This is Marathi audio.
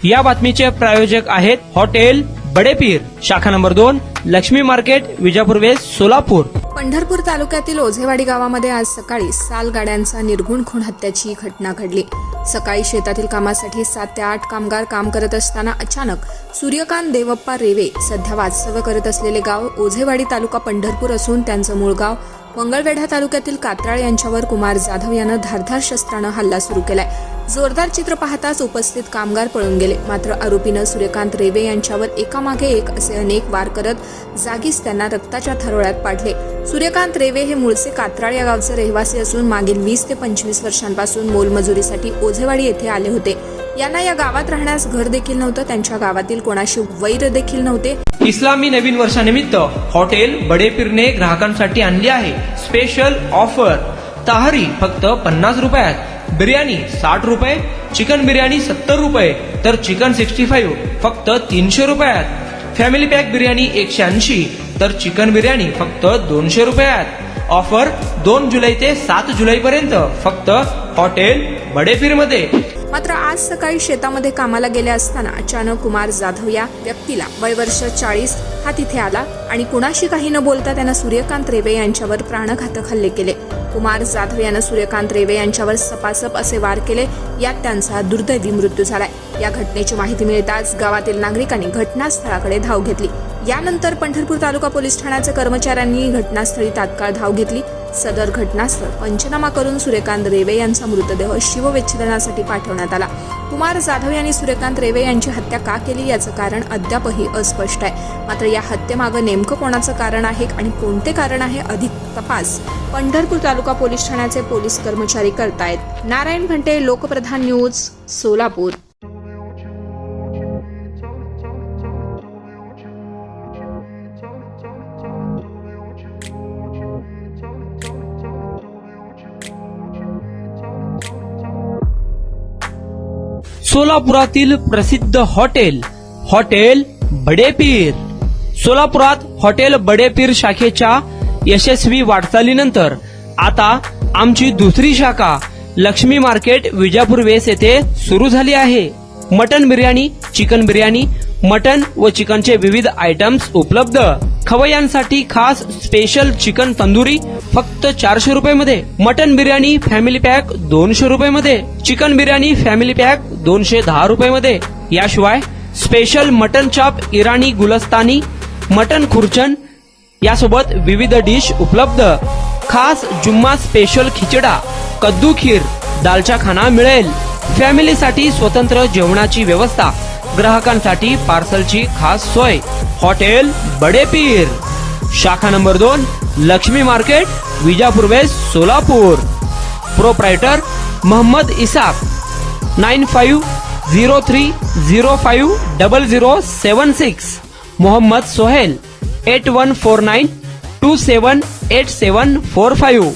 या बातमीचे प्रायोजक आहेत हॉटेल बडेपीर, शाखा number 2, Laxmi market, Vijapur west, Solapur. Pandharpur तालुक्यातील ओझेवाडी गावामध्ये आज सकाळी साल गाड्यांचा निर्घुण खून हत्याची घटना घडली। सकाळी शेतातील कामासाठी 7 ते 8 कामगार काम करत असताना अचानक सूर्यकांत देवप्पा रेवे सध्या वास्तव्य करत असलेले गाव ओझेवाडी तालुका पंढरपूर असून त्यांचं मूळ गाव मंगळवेढा तालुक्यातील कात्राळ यांच्यावर कुमार जाधव यानं धारधार शस्त्रानं हल्ला सुरू केलाय। जोरदार चित्र पाहताच उपस्थित कामगार पळून गेले, मात्र आरोपीनं सूर्यकांत रेवे यांच्यावर एकामागे एक असे अनेक वार करत जागीच त्यांना रक्ताच्या थरोळ्यात पाडले। सूर्यकांत रेवे हे मूळचे कात्राळ या गावचे रहिवासी असून मागील 20 ते 25 वर्षांपासून मोलमजुरीसाठी ओझेवाडी येथे आले होते। यांना या गावात राहण्यास घर देखील नव्हतं, त्यांच्या गावातील कोणाशी वैर देखील नव्हते। इस्लामी नवीन वर्षानिमित्त हॉटेल बडेपीरने ग्राहकांसाठी आणली आहे स्पेशल ऑफर। तहारी फक्त 50 रुपयात, बिर्याणी 60 रुपये, चिकन बिर्याणी 70 रुपये, तर चिकन 65 फक्त 300 रुपयात। फॅमिली पॅक बिर्याणी 180, तर चिकन बिर्याणी फक्त 200 रुपयात। ऑफर 2 जुलै ते 7 जुलै पर्यंत फक्त हॉटेल बडेपीर मध्ये। मात्र आज सकाळी शेतामध्ये कामाला गेले असताना अचानक कुमार जाधव या व्यक्तीला वय वर्ष 40 हा तिथे आला आणि कुणाशी काही न बोलता त्यानं सूर्यकांत रेवे यांच्यावर प्राणघातक हल्ले केले। कुमार जाधव यानं सूर्यकांत रेवे यांच्यावर सपासप असे वार केले, यात त्यांचा दुर्दैवी मृत्यू झालाय। या घटनेची माहिती मिळताच गावातील नागरिकांनी घटनास्थळाकडे धाव घेतली। यानंतर पंढरपूर तालुका पोलीस ठाण्याच्या कर्मचाऱ्यांनी घटनास्थळी तात्काळ धाव घेतली। सदर घटनास्थळ पंचनामा करून सूर्यकांत रेवे यांचा मृतदेह शिवविच्छेदनासाठी पाठवण्यात आला। कुमार जाधव यांनी सूर्यकांत रेवे यांची हत्या का केली याचं कारण अद्यापही अस्पष्ट आहे। मात्र या हत्येमागे नेमकं कोणाचं कारण आहे आणि कोणते कारण आहे अधिक तपास पंढरपूर तालुका पोलीस ठाण्याचे पोलीस कर्मचारी करतायत। नारायण घंटे, लोकप्रधान न्यूज, सोलापूर। सोलापुरातील प्रसिद्ध हॉटेल बडेपीर। सोलापुरात हॉटेल बडेपीर शाखेच्या यशस्वी वाटचालीनंतर आता आमची दुसरी शाखा लक्ष्मी मार्केट, विजापूर वेस्ट येथे सुरू झाली आहे। Mutton biryani, chicken biryani, mutton व चिकनचे विविध आयटम्स उपलब्ध। खवय्यांसाठी खास स्पेशल चिकन तंदुरी फक्त 400 रुपये मध्ये, मटन बिर्याणी फॅमिली पॅक 200 रुपये मध्ये, चिकन बिर्याणी फॅमिली पॅक 210 रुपये मध्ये। याशिवाय स्पेशल मटन चाप, इराणी गुलस्तानी, मटन खुर्चन यासोबत विविध डिश उपलब्ध। खास जुम्मा स्पेशल खिचडा, कद्दू खीर, दालचा खाना मिळेल। फॅमिलीसाठी स्वतंत्र जेवणाची व्यवस्था, ग्राहकांसाठी पार्सलची खास सोय। हॉटेल बडेपीर, शाखा number 2, Laxmi market, Vijapur west, Solapur. Proprietor Mohammad Isak, 9503050076। Mohammad Sohel, 8149278745।